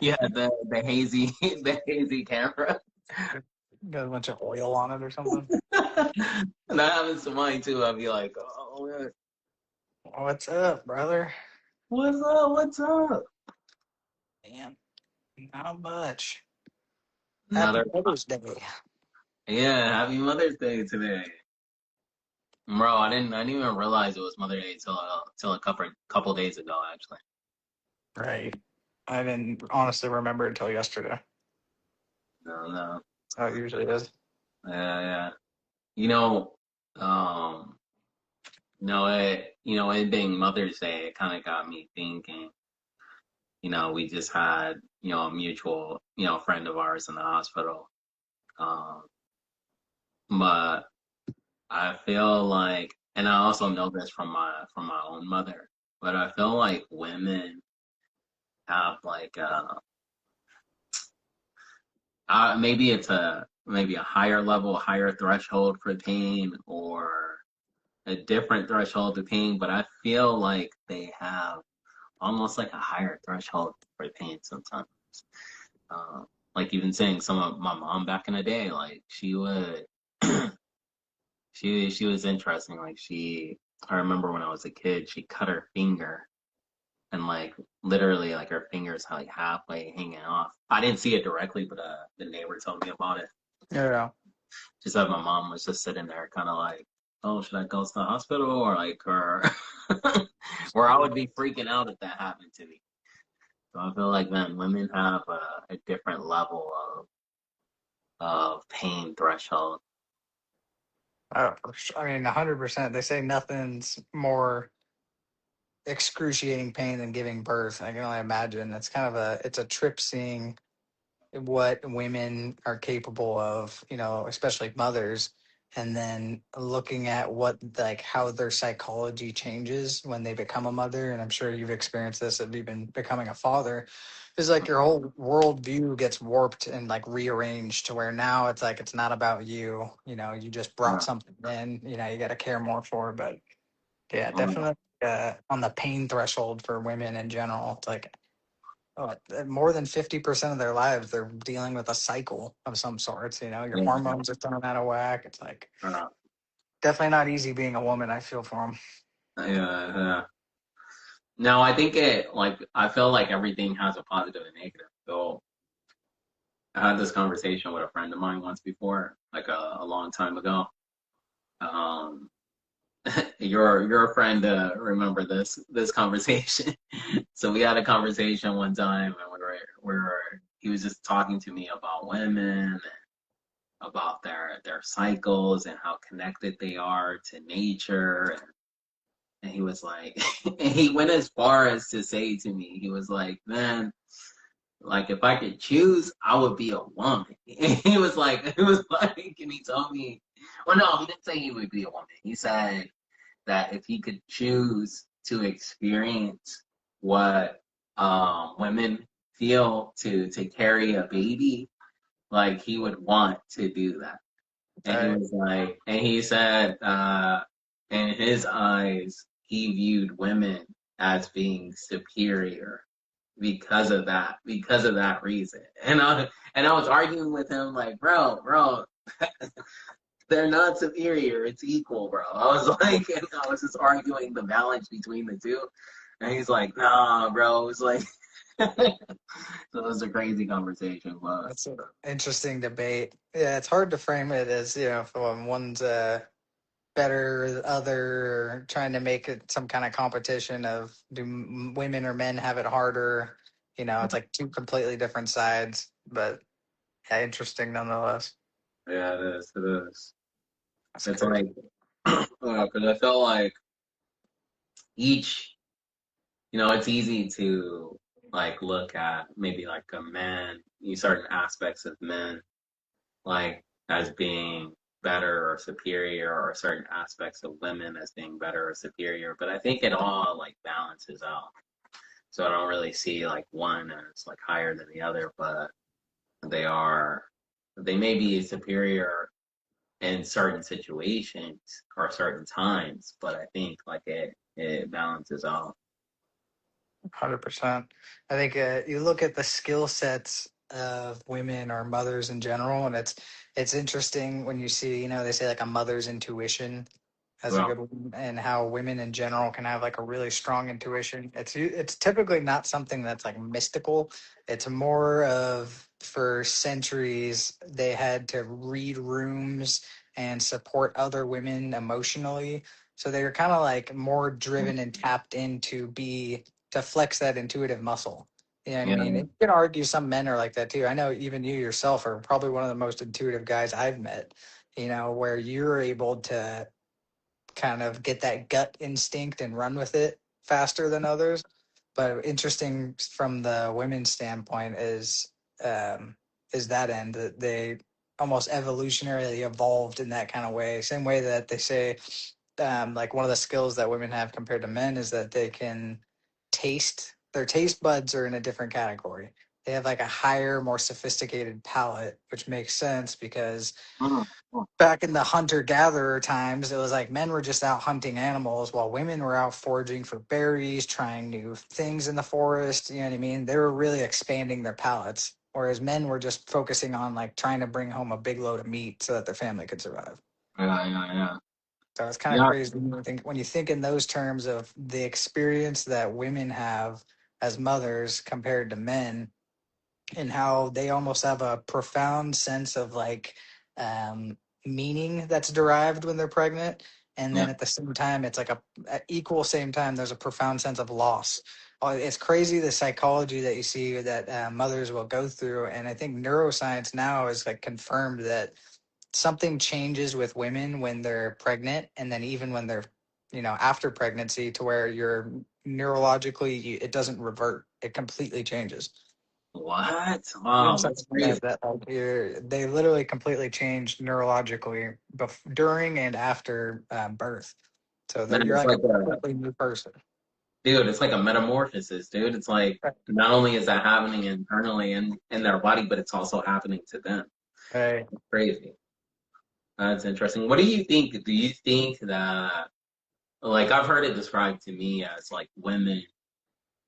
Yeah, the hazy the hazy camera. Got a bunch of oil on it or something. That happens to mine too. I'll be like, oh, What's up, brother? what's up? What's up? Man, not much. Happy Another, Mother's Day. yeah, happy Mother's Day today. Bro, I didn't even realize it was Mother's Day till a couple days ago, actually. Right. I didn't honestly remember until yesterday. No, no. That's how it usually is. Yeah, yeah. You know, um, it being Mother's Day, it kind of got me thinking. We just had, a mutual, friend of ours in the hospital. Um, but I feel like, and I also know this from my own mother, but I feel like women have like maybe it's maybe a higher level, higher threshold for pain, or a different threshold to pain, but I feel like they have almost like a higher threshold for pain sometimes. Uh, like even saying some of my mom back in the day, like she would, she was interesting. I remember when I was a kid, she cut her finger and like literally like her fingers like halfway hanging off. I didn't see it directly, but the neighbor told me about it. Yeah. She said my mom was just sitting there, kind of like, "Oh, should I go to the hospital?" Or like her, where I would be freaking out if that happened to me. So I feel like, man, women have a different level of pain threshold. I mean, 100%. They say nothing's more excruciating pain than giving birth. I can only imagine. It's a trip seeing what women are capable of, especially mothers, and then looking at like how their psychology changes when they become a mother. And I'm sure you've experienced this of even becoming a father. It's like your whole worldview gets warped and like rearranged to where now it's like it's not about you. You just brought Uh, something in. You got to care more for. But yeah, uh, definitely on the pain threshold for women in general. It's like more than 50% of their lives, they're dealing with a cycle of some sorts. Your yeah, hormones are thrown out of whack. It's like uh, definitely not easy being a woman. I feel for them. yeah, yeah. No, I think I feel like everything has a positive and negative. So I had this conversation with a friend of mine once before, like a long time ago. Um, your friend remember this conversation. So we had a conversation one time, and he was just talking to me about women, about their cycles and how connected they are to nature, and he was like, and he went as far as to say to me, he was like, man, like if I could choose, I would be a woman. And he was like, and he told me, well, no, he didn't say he would be a woman. He said that if he could choose to experience what women feel to carry a baby, like he would want to do that. And he Right. was like, and he said, in his eyes, he viewed women as being superior because of that reason. And I was arguing with him like, bro, they're not superior. It's equal, bro. I was like, and I was just arguing the balance between the two. And he's like, nah, bro. It was like, so it was a crazy conversation, but That's an interesting debate. Yeah, it's hard to frame it as, if one's better, the other, trying to make it some kind of competition of do women or men have it harder. It's like two completely different sides, but yeah, interesting nonetheless. yeah, it is. It is. That's It's crazy. like, because I feel like each, it's easy to like look at maybe like a man, certain aspects of men like as being better or superior, or certain aspects of women as being better or superior. But I think it all like balances out. So I don't really see like one as like higher than the other, but they are they may be superior in certain situations or certain times, but I think like it balances out. 100%. I think you look at the skill sets of women or mothers in general, and it's interesting when you see, they say like a mother's intuition as a Well, good one, and how women in general can have like a really strong intuition. It's typically not something that's like mystical. It's more of, for centuries they had to read rooms and support other women emotionally. So they were kind of like more driven and tapped into be to flex that intuitive muscle. You know what I yeah, mean? You can argue some men are like that too. I know even you yourself are probably one of the most intuitive guys I've met, where you're able to kind of get that gut instinct and run with it faster than others. But interesting from the women's standpoint is that end that they almost evolutionarily evolved in that kind of way. Same way that they say like one of the skills that women have compared to men is that they can taste. Their taste buds are in a different category. They have like a higher, more sophisticated palate, which makes sense because mm, mm, back in the hunter gatherer times, it was like men were just out hunting animals while women were out foraging for berries, trying new things in the forest. You know what I mean? They were really expanding their palates, whereas men were just focusing on like trying to bring home a big load of meat so that their family could survive. yeah, yeah, yeah, So it's kind of yeah. crazy when you think in those terms of the experience that women have as mothers compared to men, and how they almost have a profound sense of like um, meaning that's derived when they're pregnant, and Yeah. then at the same time it's like a equal same time there's a profound sense of loss. It's crazy the psychology that you see that mothers will go through, and I think neuroscience now is like confirmed that something changes with women when they're pregnant, and then even when they're after pregnancy, to where you're neurologically it doesn't revert, it completely changes. What? Even Wow, that's something crazy. that like they literally completely changed neurologically during and after birth, so that Man, you're it's like like a a completely new person. dude. It's like a metamorphosis, dude. It's like not only is that happening internally in their body, but it's also happening to them. Right. It's crazy. That's interesting. What do you think? Do you think that, like, I've heard it described to me as like women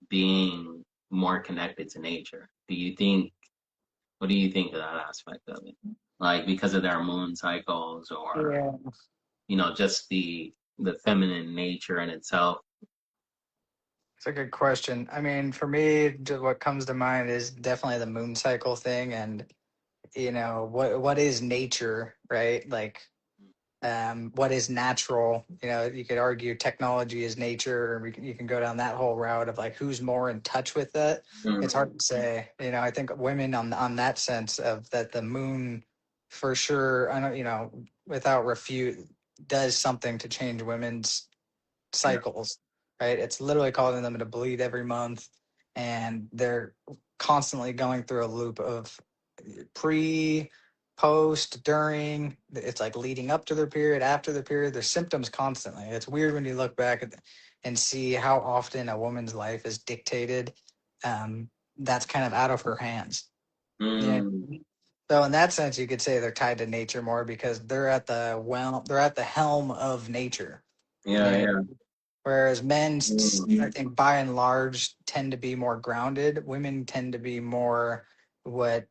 being more connected to nature. Do you think, what do you think of that aspect of it? Like, because of their moon cycles or, Yeah, just the feminine nature in itself? it's a good question. I mean, for me, just what comes to mind is definitely the moon cycle thing, and what is nature, right? Like what is natural. You could argue technology is nature, or you can go down that whole route of like who's more in touch with it. It's Mm, hard to say. I think women on that sense of that the moon, for sure, I don't, without refute, does something to change women's yeah. cycles, right? It's literally causing them to bleed every month, and they're constantly going through a loop of pre, post, during. It's like leading up to their period, after the period. There's symptoms constantly. It's weird when you look back and see how often a woman's life is dictated. Um, that's kind of out of her hands. Yeah. Mm, So in that sense, you could say they're tied to nature more because they're at the helm of nature. yeah, Yeah. yeah. Whereas men, Mm, I think by and large, tend to be more grounded. Women tend to be more what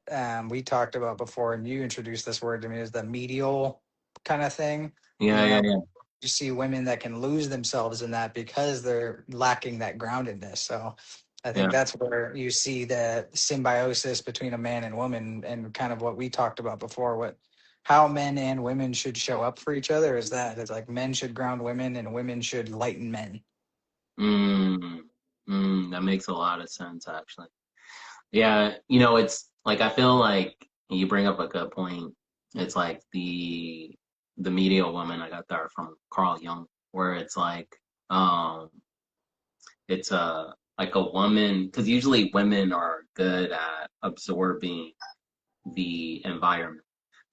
we talked about before, and you introduced this word to me, is the medial kind of thing. yeah, You yeah, know, yeah, you see women that can lose themselves in that because they're lacking that groundedness. So I yeah. think that's where you see the symbiosis between a man and woman, and kind of what we talked about before, what how men and women should show up for each other is that it's like men should ground women and women should lighten men. Mm, that makes a lot of sense, actually. Yeah, it's like I feel like you bring up a good point. It's like the medial woman, I got that from Carl Jung, where it's like it's a like a woman, because usually women are good at absorbing the environment.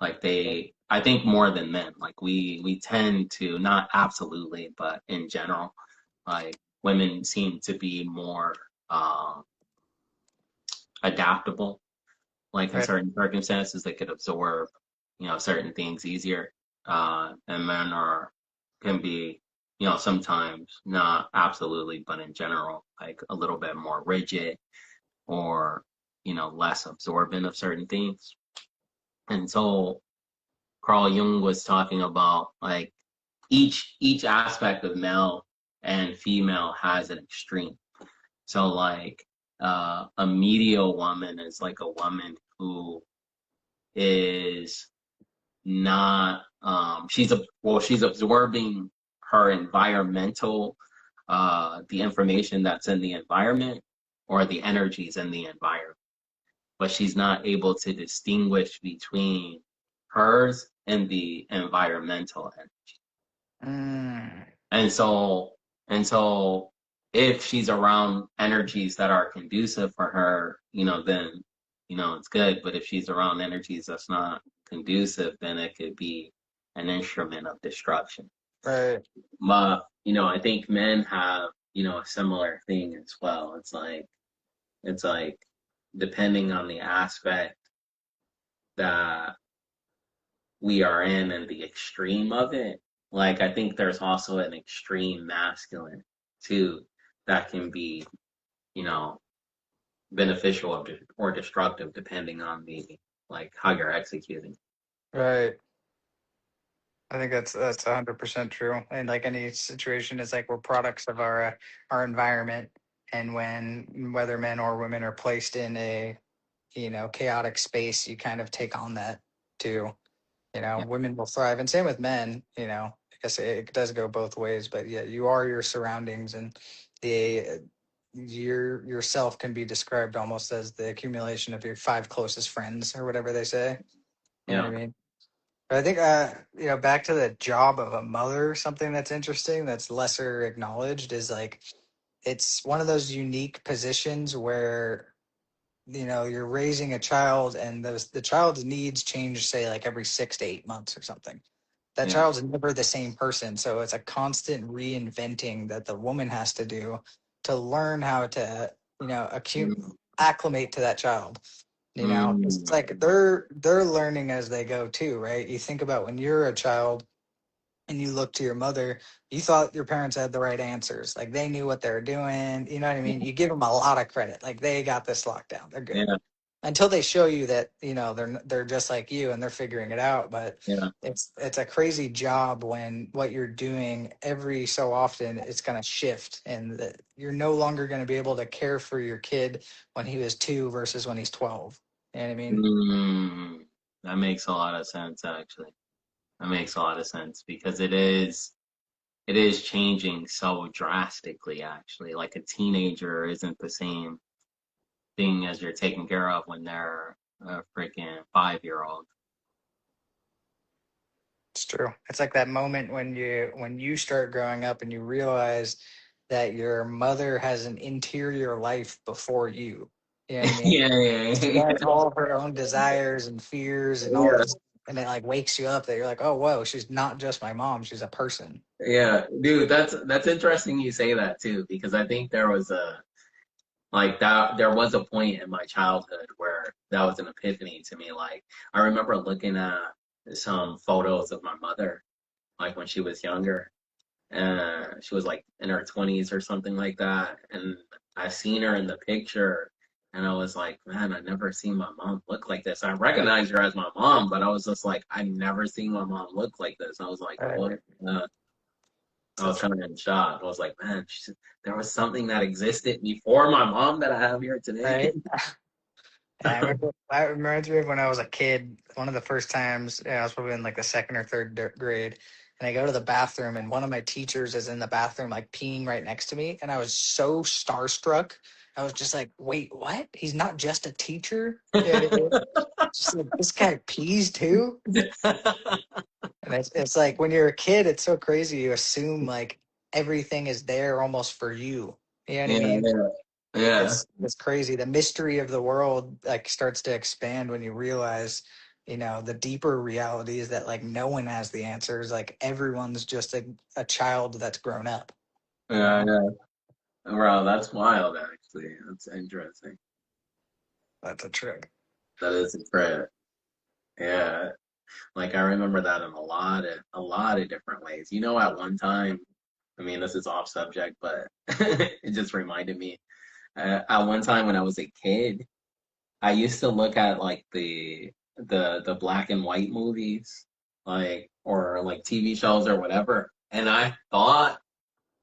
Like I think more than men. Like we tend to, not absolutely, but in general, like women seem to be more um adaptable. Like in Right. certain circumstances, they could absorb, certain things easier. And men can be. sometimes, not absolutely, but in general, like a little bit more rigid or, less absorbent of certain things. And so Carl Jung was talking about like each aspect of male and female has an extreme. So like a medial woman is like a woman who is not she's absorbing her environmental the information that's in the environment or the energies in the environment, but she's not able to distinguish between hers and the environmental energy. Mm, And so and so if she's around energies that are conducive for her, then it's good. But if she's around energies that's not conducive, then it could be an instrument of destruction. right, But I think men have a similar thing as well. It's like depending on the aspect that we are in and the extreme of it. Like I think there's also an extreme masculine too that can be, you know, beneficial or destructive depending on the like how you're executing. right. I think that's 100% true. And like any situation, is like we're products of our environment, and when whether men or women are placed in a chaotic space, you kind of take on that too. Yeah, Women will thrive, and same with men. I guess it does go both ways, but yeah, you are your surroundings, and the yourself can be described almost as the accumulation of your five closest friends or whatever they say. You know what yeah, I mean? But I think back to the job of a mother, something that's interesting that's lesser acknowledged is like it's one of those unique positions where you're raising a child and the child's needs change, say like every 6 to 8 months or something. That yeah. child's never the same person, so it's a constant reinventing that the woman has to do to learn how to Mm, acclimate to that child. 'Cause it's mm, like they're learning as they go too, right? You think about when you're a child and you look to your mother, you thought your parents had the right answers. Like they knew what they were doing. You know what I mean? You give them a lot of credit. Like they got this locked down. They're good. yeah, Until they show you that, they're just like you and they're figuring it out. But yeah. it's a crazy job when what you're doing every so often it's going to shift, and that you're no longer going to be able to care for your kid when he was 2 versus when he's 12. You know what I mean? Mm, that makes a lot of sense actually. That makes a lot of sense because it is changing so drastically actually. Like a teenager isn't the same thing as you're taking care of when they're a freaking 5-year-old. It's true. It's like that moment when you start growing up and you realize that your mother has an interior life before you. You know what I mean? Yeah, She yeah, has all of her own desires and fears and all yeah, this, and it like wakes you up that you're like, oh whoa, she's not just my mom, she's a person. yeah, dude. That's interesting you say that too because I think there was a like that there was a point in my childhood where that was an epiphany to me. Like I remember looking at some photos of my mother like when she was younger. She was like in her 20s or something like that. And I seen her in the picture and I was like, man, I never seen my mom look like this. I recognized her as my mom, but I was just like, I never seen my mom look like this. I was like, what? Right. Uh, I was That's kind of in shock. I was like, man, there was something that existed before my mom that I have here today. right. And I remember that reminds me of when I was a kid. One of the first times, I was probably in like the second or third grade, and I go to the bathroom, and one of my teachers is in the bathroom, like peeing right next to me, and I was so starstruck. I was just like, "Wait, what? He's not just a teacher? Yeah, just like, this guy pees too." And it's like when you're a kid, it's so crazy. You assume like everything is there almost for you. You know what I Yeah, mean? yeah, yeah. It's crazy. The mystery of the world like starts to expand when you realize, the deeper reality is that like no one has the answers. Like everyone's just a child that's grown up. You Yeah, know, yeah. Wow, that's wild, actually. That's interesting. that's a trick. That is a trip. Yeah. Like I remember that in a lot of different ways. At one time, I mean, this is off subject, but it just reminded me. At one time when I was a kid, I used to look at like the black and white movies, like or like TV shows or whatever, and I thought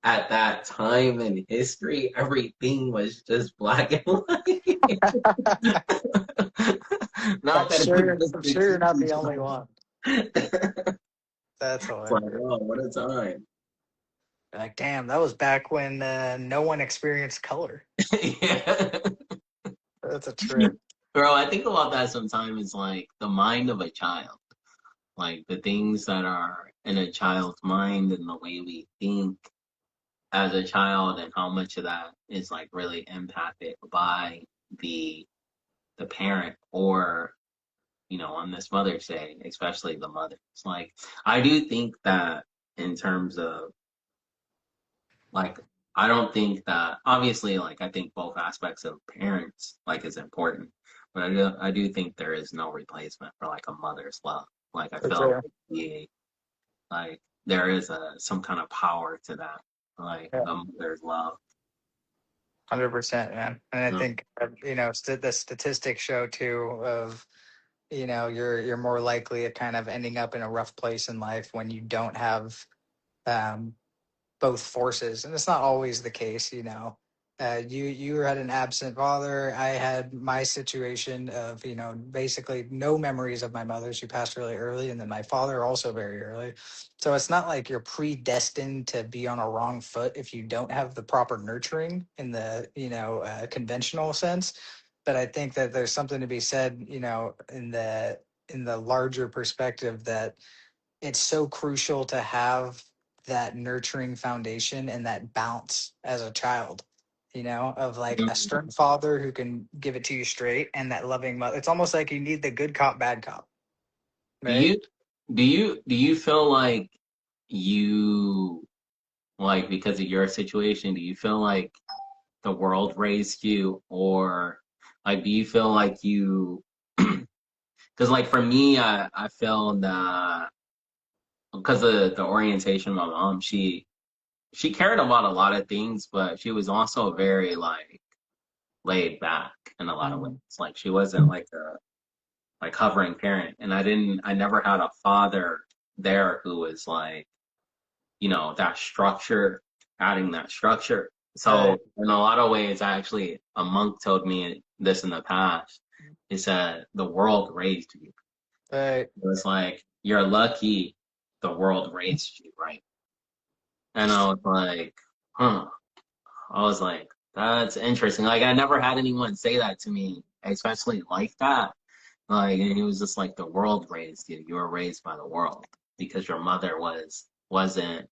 at that time in history everything was just black and white. Not that it was just I'm the sure you're not TV the only show. one. That's It's like, hilarious. oh, what a time. Like, damn, that was back when no one experienced color. Yeah. That's a trip. Bro, I think about that sometimes, like the mind of a child, like the things that are in a child's mind and the way we think as a child and how much of that is like really impacted by the the parent or on this Mother's Day, especially the mothers. Like I do think that in terms of like I don't think that obviously like I think both aspects of parents like is important, but I do think there is no replacement for like a mother's love. Like I For feel sure. like there is a some kind of power to that, like Yeah. a mother's love. 100%, man. And I No. think the statistics show too of you're more likely at kind of ending up in a rough place in life when you don't have um, both forces, and it's not always the case. You had an absent father. I had my situation of basically no memories of my mother. She passed really early, and then my father also very early. So it's not like you're predestined to be on a wrong foot if you don't have the proper nurturing in the conventional sense. But I think that there's something to be said, in the larger perspective that it's so crucial to have that nurturing foundation and that bounce as a child, of like a Mm. stern father who can give it to you straight and that loving mother. It's almost like you need the good cop, bad cop, Do right? you do you feel like you like because of your situation, do you feel like the world raised you or like do you feel like you because like for me I feel that because of the orientation of my mom she cared about a lot of things but she was also very like laid back in a lot of ways Mm, like she wasn't like a like hovering parent and I never had a father there who was like that structure, adding that structure. right, So in a lot of ways, actually, a monk told me this in the past. He said, the world raised you. right, It was like, you're lucky the world raised you, right? And I was like, huh. I was like, that's interesting. Like, I never had anyone say that to me, especially like that. Like, and he was just like, the world raised you. You were raised by the world because your mother wasn't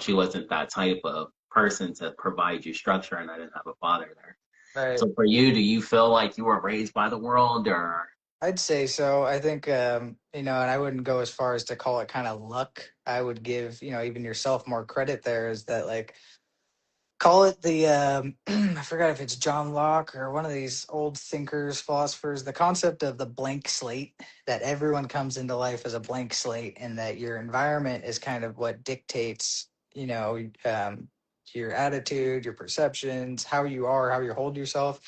she wasn't that type of person to provide you structure, and I didn't have a father there. right. So for you, do you feel like you were raised by the world, or I'd say so. I think, and I wouldn't go as far as to call it kind of luck. I would give, even yourself more credit there is that like, call it the I forgot if it's John Locke or one of these old thinkers, philosophers, the concept of the blank slate, that everyone comes into life as a blank slate and that your environment is kind of what dictates your attitude, your perceptions, how you are, how you hold yourself.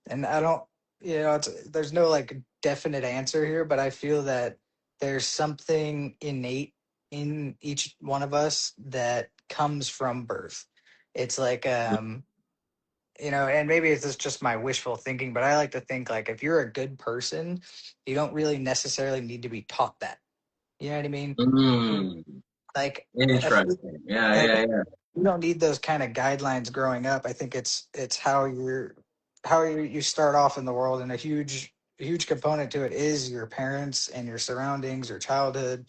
And I don't, there's no like definite answer here, but I feel that there's something innate in each one of us that comes from birth. It's like and maybe it's just my wishful thinking, but I like to think like if you're a good person, you don't really necessarily need to be taught that. You know what I mean? mm, Like if you, interesting? Yeah, like yeah, yeah, you don't need those kind of guidelines growing up. I think it's how you start off in the world, and a huge component to it is your parents and your surroundings, your childhood,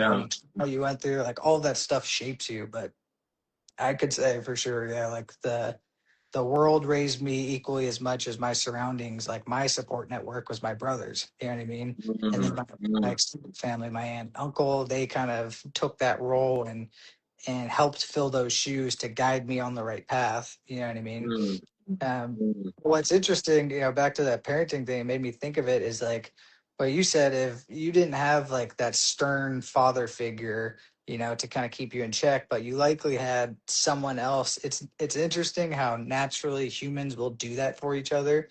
what yeah. you went through. Like all that stuff shapes you. But I could say for sure, yeah, like the world raised me equally as much as my surroundings. Like my support network was my brothers. You know what I mean? And then Mm, my mm, extended family, my aunt, uncle, they kind of took that role and helped fill those shoes to guide me on the right path. You know what I mean? mm, mm, What's interesting, back to that parenting thing, it made me think of it is like what you said. If you didn't have like that stern father figure, to kind of keep you in check, but you likely had someone else. It's interesting how naturally humans will do that for each other.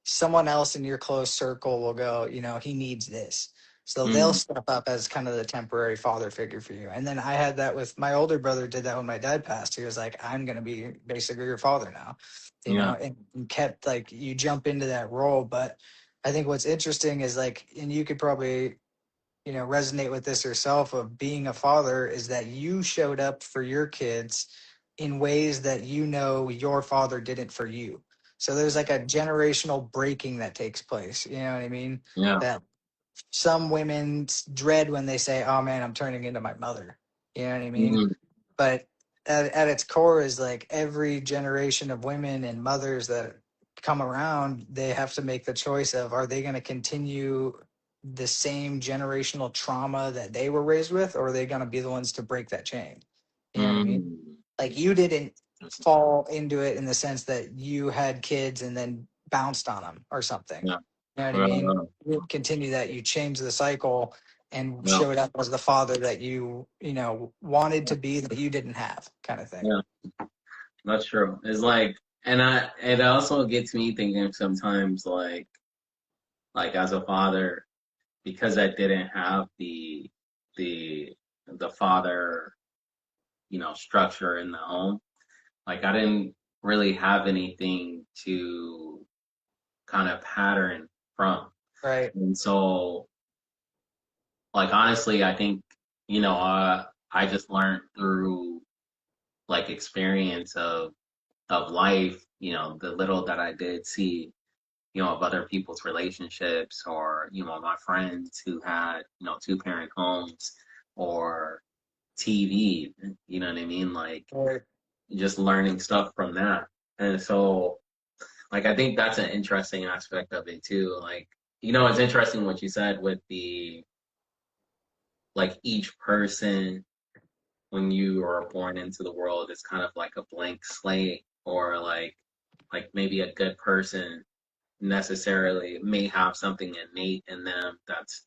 Someone else in your close circle will go, he needs this. So they'll Mm, step up as kind of the temporary father figure for you. And then I had that with my older brother, did that when my dad passed. He was like, I'm going to be basically your father now, yeah. and kept like you jump into that role. But I think what's interesting is like, and you could probably resonate with this yourself of being a father is that you showed up for your kids in ways that your father didn't for you. So there's like a generational breaking that takes place. You know what I mean? Yeah. That some women dread when they say, "Oh man, I'm turning into my mother." You know what I mean? Mm, But at its core is like every generation of women and mothers that come around, they have to make the choice of, are they going to continue the same generational trauma that they were raised with, or are they going to be the ones to break that chain? You know what I mean? mm, Like you didn't fall into it in the sense that you had kids and then bounced on them or something. yeah. You know what I mean? Uh, You didn't continue that. You changed the cycle and no. showed up as the father that wanted to be that you didn't have, kind of thing. Yeah. That's true. It's like, and it also gets me thinking sometimes, like as a father, because I didn't have the the father, structure in the home. Like I didn't really have anything to kind of pattern from. Right. And so, like honestly, I think, I just learned through like experience of life, the little that I did see, of other people's relationships or, my friends who had, two parent homes or TV, you know what I mean? Like Right. just learning stuff from that. And so, like, I think that's an interesting aspect of it too. Like, it's interesting what you said with like, each person when you are born into the world is kind of like a blank slate, or like maybe a good person necessarily may have something innate in them that's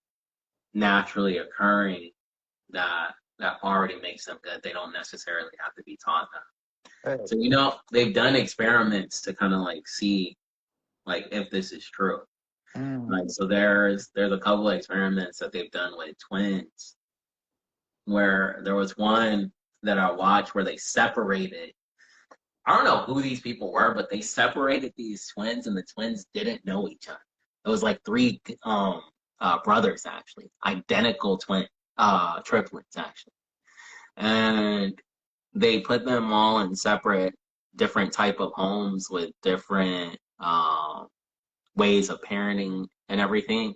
naturally occurring that already makes them good. They don't necessarily have to be taught that. Right. So they've done experiments to kind of like see like if this is true. Mm. Right. So there's a couple of experiments that they've done with twins where there was one that I watched where they separated. I don't know who these people were, but they separated these twins, and the twins didn't know each other. It was like three brothers actually, identical triplets actually, and they put them all in separate, different type of homes with different ways of parenting and everything.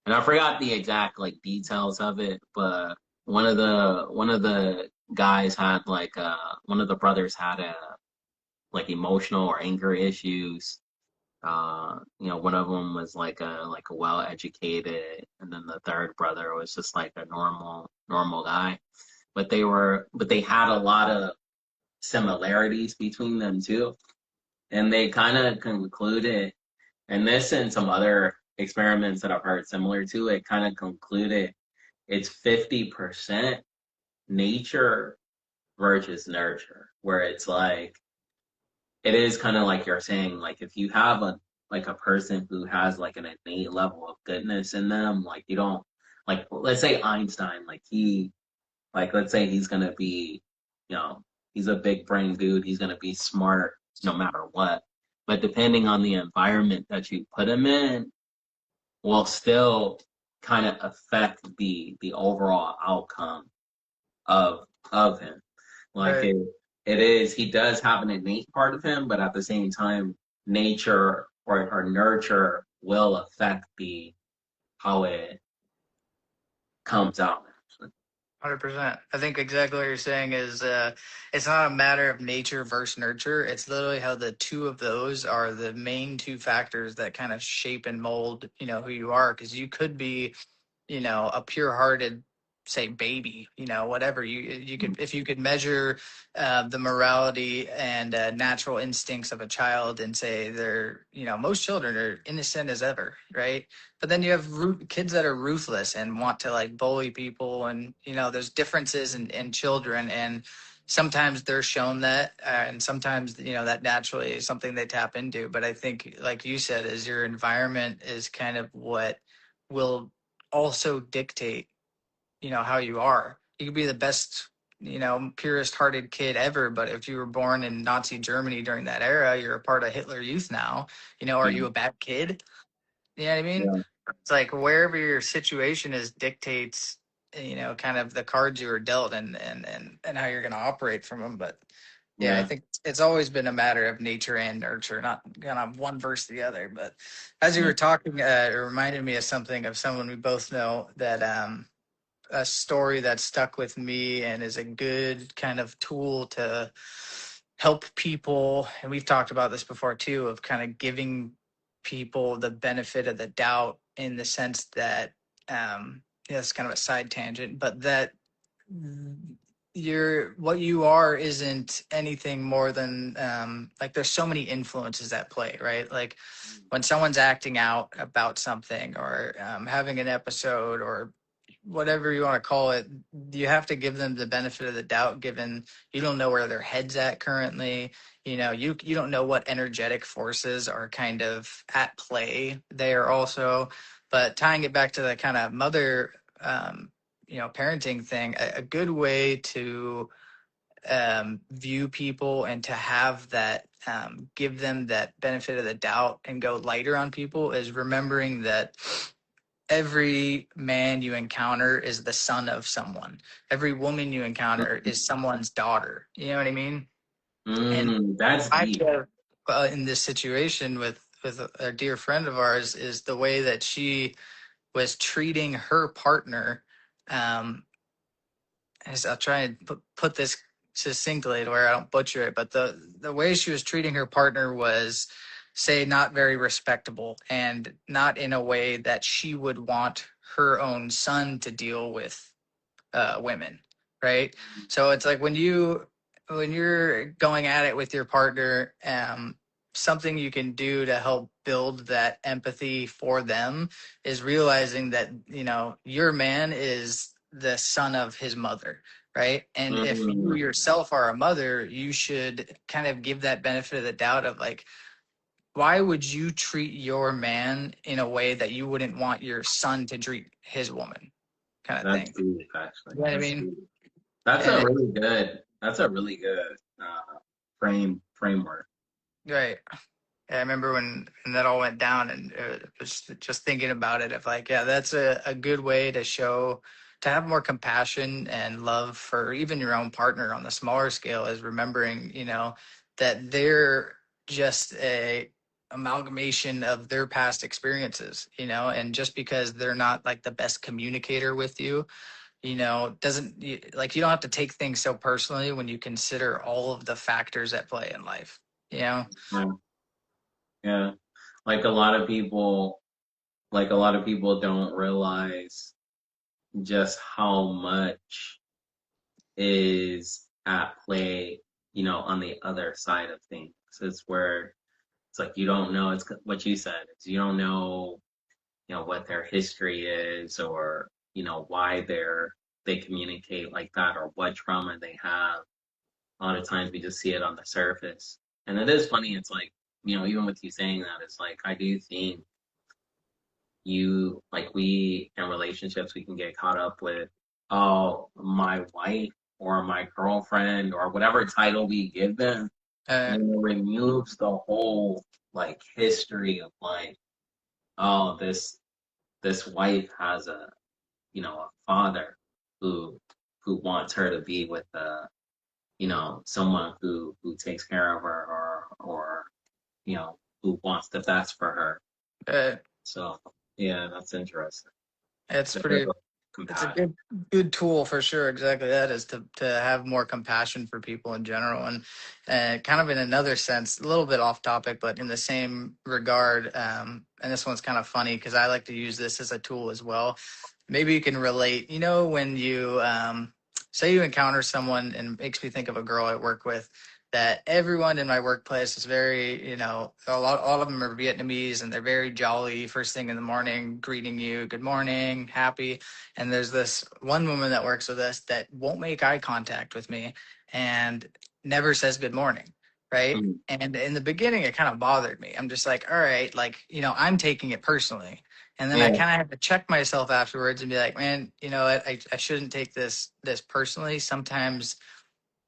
And I forgot the exact like details of it, but one of the guys had like one of the brothers had a like emotional or anger issues. One of them was like a well educated, and then the third brother was just like a normal guy. But they had a lot of similarities between them too, and they kind of concluded, and this and some other experiments that I've heard similar to it, kind of concluded it's 50% nature versus nurture, where it's like it is kind of like you're saying, like if you have a person who has like an innate level of goodness in them, like you don't, like let's say Einstein, like let's say he's gonna be, you know, he's a big brain dude, he's gonna be smart no matter what. But depending on the environment that you put him in, will still kind of affect the overall outcome of of him. Like Right. it is, he does have an innate part of him, but at the same time, nature or nurture will affect the how it comes out. 100%. I think exactly what you're saying is it's not a matter of nature versus nurture. It's literally how the two of those are the main two factors that kind of shape and mold, who you are. Because you could be, a pure hearted say baby, whatever you could, if you could measure the morality and natural instincts of a child and say they're, most children are innocent as ever, right? But then you have kids that are ruthless and want to like bully people, and there's differences in children, and sometimes they're shown that, and sometimes that naturally is something they tap into. But I think, like you said, is your environment is kind of what will also dictate how you are. You could be the best, purest hearted kid ever, but if you were born in Nazi Germany during that era, you're a part of Hitler Youth now. Are Yeah, you a bad kid? You know what I mean? yeah, It's like wherever your situation is dictates, kind of the cards you were dealt, and how you're going to operate from them. But yeah, I yeah. think it's always been a matter of nature and nurture, not kind of one versus the other. But as you Yeah. were talking, it reminded me of something of someone we both know that a story that stuck with me and is a good kind of tool to help people. And we've talked about this before too, of kind of giving people the benefit of the doubt, in the sense that, it's kind of a side tangent, but that what you are isn't anything more than, like, there's so many influences at play, right? Like when someone's acting out about something, or having an episode, or whatever you want to call it, you have to give them the benefit of the doubt, given you don't know where their head's at currently. You don't know what energetic forces are kind of at play there also. But tying it back to the kind of mother, parenting thing, a good way to view people and to have that, give them that benefit of the doubt and go lighter on people, is remembering that every man you encounter is the son of someone. Every woman you encounter is someone's daughter. You know what I mean? And That's I deep. feel, in this situation with a dear friend of ours, is the way that she was treating her partner. Um, as I'll try and put this succinctly to where I don't butcher it, but the way she was treating her partner was, say, not very respectable, and not in a way that she would want her own son to deal with women, right? So it's like when you're going at it with your partner, something you can do to help build that empathy for them is realizing that your man is the son of his mother, right? And if you Mm, yourself are a mother, you should kind of give that benefit of the doubt of like, why would you treat your man in a way that you wouldn't want your son to treat his woman, kind of that's thing. deep, actually. You know what I That's mean? deep. That's And a it, really good. That's a really good framework. right. Yeah, I remember when that all went down, and it was just thinking about it, of like, yeah, that's a good way to show, to have more compassion and love for even your own partner on the smaller scale, is remembering, that they're just a amalgamation of their past experiences, and just because they're not like the best communicator with you, doesn't like, you don't have to take things so personally when you consider all of the factors at play in life, you know? Yeah, yeah. Like a lot of people, don't realize just how much is at play, on the other side of things. It's where it's like you don't know. It's what you said. It's you don't know, what their history is, or why they communicate like that, or what trauma they have. A lot of times we just see it on the surface, and it is funny. It's like, even with you saying that, it's like I do think we in relationships we can get caught up with, oh, my wife or my girlfriend or whatever title we give them, Uh, and it removes the whole like history of like, oh, this wife has a father who wants her to be with someone who takes care of her, or who wants the best for her. uh, So yeah, that's interesting. it's Very pretty good. It's a compassion. good tool for sure. Exactly that is to have more compassion for people in general, and kind of in another sense, a little bit off topic, but in the same regard. And this one's kind of funny because I like to use this as a tool as well. Maybe you can relate. You know, when you say you encounter someone, and it makes me think of a girl I work with. That everyone in my workplace is very, all of them are Vietnamese and they're very jolly first thing in the morning, greeting you, good morning, happy. And there's this one woman that works with us that won't make eye contact with me and never says good morning. Right. Mm. And in the beginning, it kind of bothered me. I'm just like, all right, like, I'm taking it personally. And then I Yeah, kind of had to check myself afterwards and be like, man, you know what? I shouldn't take this personally. Sometimes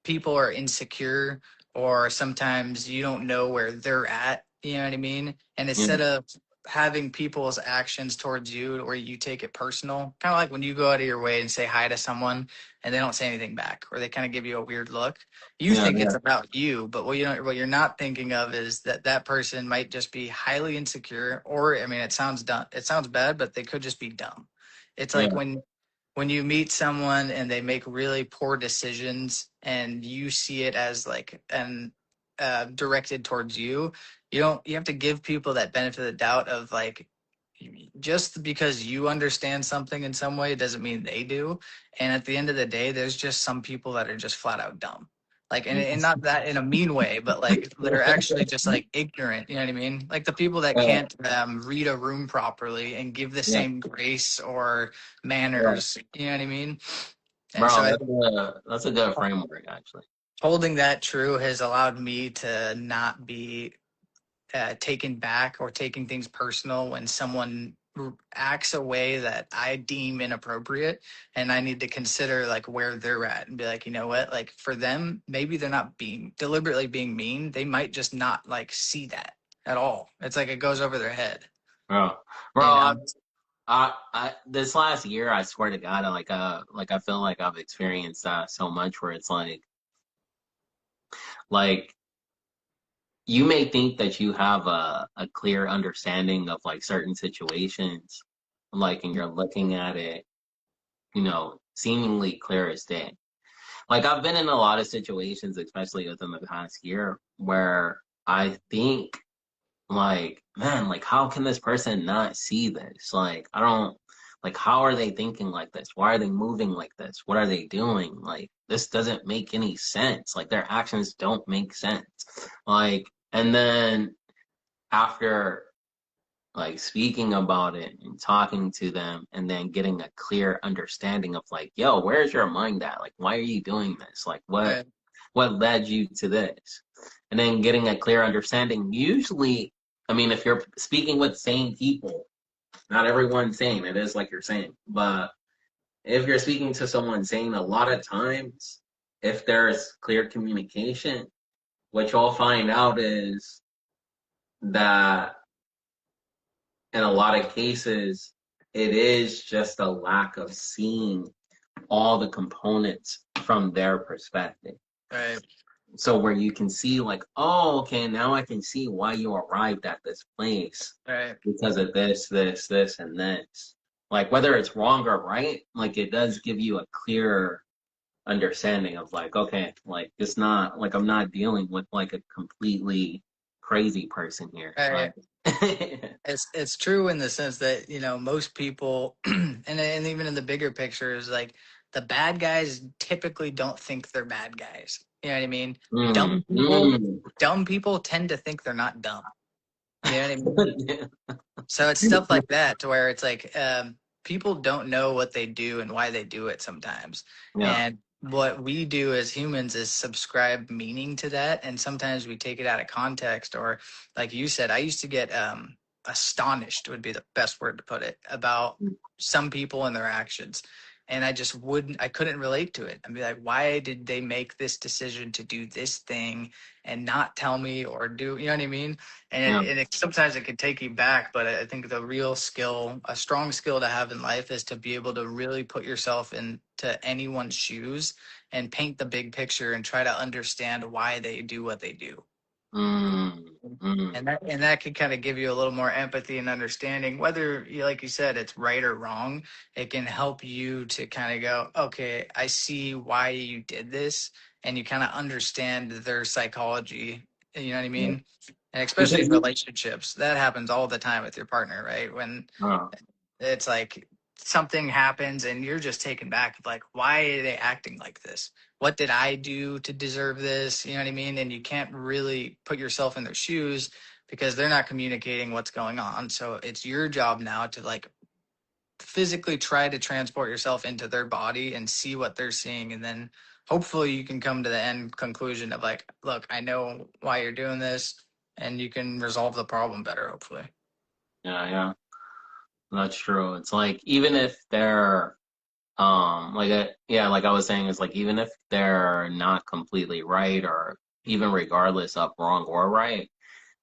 people are insecure or sometimes you don't know where they're at, you know what I mean? And yeah, instead of having people's actions towards you where you take it personal, kind of like when you go out of your way and say hi to someone and they don't say anything back or they kind of give you a weird look, you yeah, think yeah, it's about you, but what you're not thinking of is that that person might just be highly insecure, or I mean it sounds dumb, it sounds bad, but they could just be dumb. It's like yeah, when you meet someone and they make really poor decisions and you see it as like an directed towards you, you have to give people that benefit of the doubt of like, just because you understand something in some way doesn't mean they do. And at the end of the day, there's just some people that are just flat out dumb. Like, and not that in a mean way, but like they're actually just like ignorant. You know what I mean? Like the people that yeah, can't read a room properly and give the yeah, same grace or yeah. manners. You know what I mean? And so Bro, I that's a good framework actually. holding that true has allowed me to not be taken back or taking things personal when someone acts a way that I deem inappropriate, and I need to consider like where they're at and be like, you know what, like for them, maybe they're not being deliberately being mean. They might just not like see that at all. It's like it goes over their head, Bro, you bro, know? this last year, I swear to God, like I feel like I've experienced that so much where it's like you may think that you have a clear understanding of like certain situations, like, and you're looking at it, seemingly clear as day. Like I've been in a lot of situations, especially within the past year, where I think like, man, like how can this person not see this? Like, I don't like how are they thinking like this? Why are they moving like this? What are they doing? Like, this doesn't make any sense. Like their actions don't make sense. Like, and then after like speaking about it and talking to them and then getting a clear understanding of like, yo, where's your mind at? Like, why are you doing this? Like, Right. what led you to this? And then getting a clear understanding. Usually, I mean, if you're speaking with sane people, not everyone's sane. It is like you're saying, but if you're speaking to someone sane, a lot of times, if there's clear communication, what you'll find out is that in a lot of cases, it is just a lack of seeing all the components from their perspective. Right. So where you can see like, oh, okay, now I can see why you arrived at this place Right. because of this, and this. Like whether it's wrong or right, like it does give you a clearer understanding of like, okay, like it's not like I'm not dealing with like a completely crazy person here. Like, Right. It's true in the sense that most people, and even in the bigger picture, is like the bad guys typically don't think they're bad guys. You know what I mean? mm, Dumb people, mm. dumb people tend to think they're not dumb. You know what I mean? So it's stuff like that to where it's like people don't know what they do and why they do it sometimes. Yeah. And what we do as humans is subscribe meaning to that. And sometimes we take it out of context. Or, like you said, I used to get astonished, would be the best word to put it, about some people and their actions. And I just I couldn't relate to it. I'd be like, why did they make this decision to do this thing and not tell me or do, you know what I mean? Yeah. Sometimes it can take you back, but I think the real skill, a strong skill to have in life, is to be able to really put yourself into anyone's shoes and paint the big picture and try to understand why they do what they do. Mm, mm, And that can kind of give you a little more empathy and understanding, whether you, like you said, it's right or wrong. It can help you to kind of go, okay, I see why you did this, and you kind of understand their psychology. You know what I yeah. mean? And especially Because in relationships, that happens all the time with your partner, right? When uh, it's like something happens and you're just taken back, like, why are they acting like this? What did I do to deserve this? You know what I mean? And you can't really put yourself in their shoes because they're not communicating what's going on. So it's your job now to like physically try to transport yourself into their body and see what they're seeing. And then hopefully you can come to the end conclusion of like, look, I know why you're doing this, and you can resolve the problem better, hopefully. yeah, yeah, that's true. It's like even if they're like yeah, like I was saying, it's like even if they're not completely right, or even regardless of wrong or right,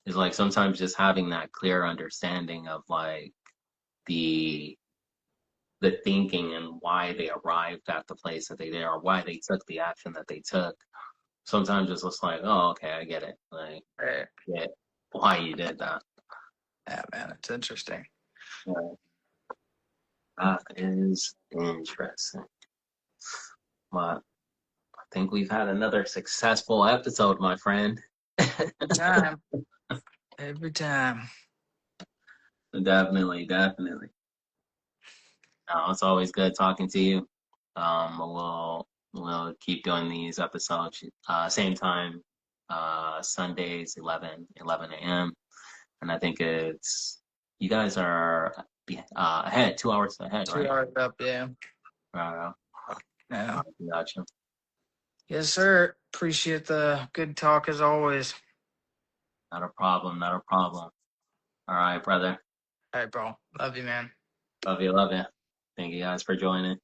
it's like sometimes just having that clear understanding of like the the thinking and why they arrived at the place that they did, or why they took the action that they took. Sometimes it's just like, oh, okay, I get it. Like, Right. get why you did that. Yeah, man, it's interesting. Yeah, that is interesting. But I think we've had another successful episode, my friend. Every time. Every time. Definitely, definitely. It's always good talking to you. We'll keep doing these episodes. Same time, Sundays, 11 a.m. And I think it's you guys are ahead, 2 hours ahead, Two right? hours up, yeah. Uh, Yeah. gotcha. Yes, sir. Appreciate the good talk as always. Not a problem. Not a problem. All right, brother. All right, bro. Love you, man. Love you. Love you. Thank you guys for joining.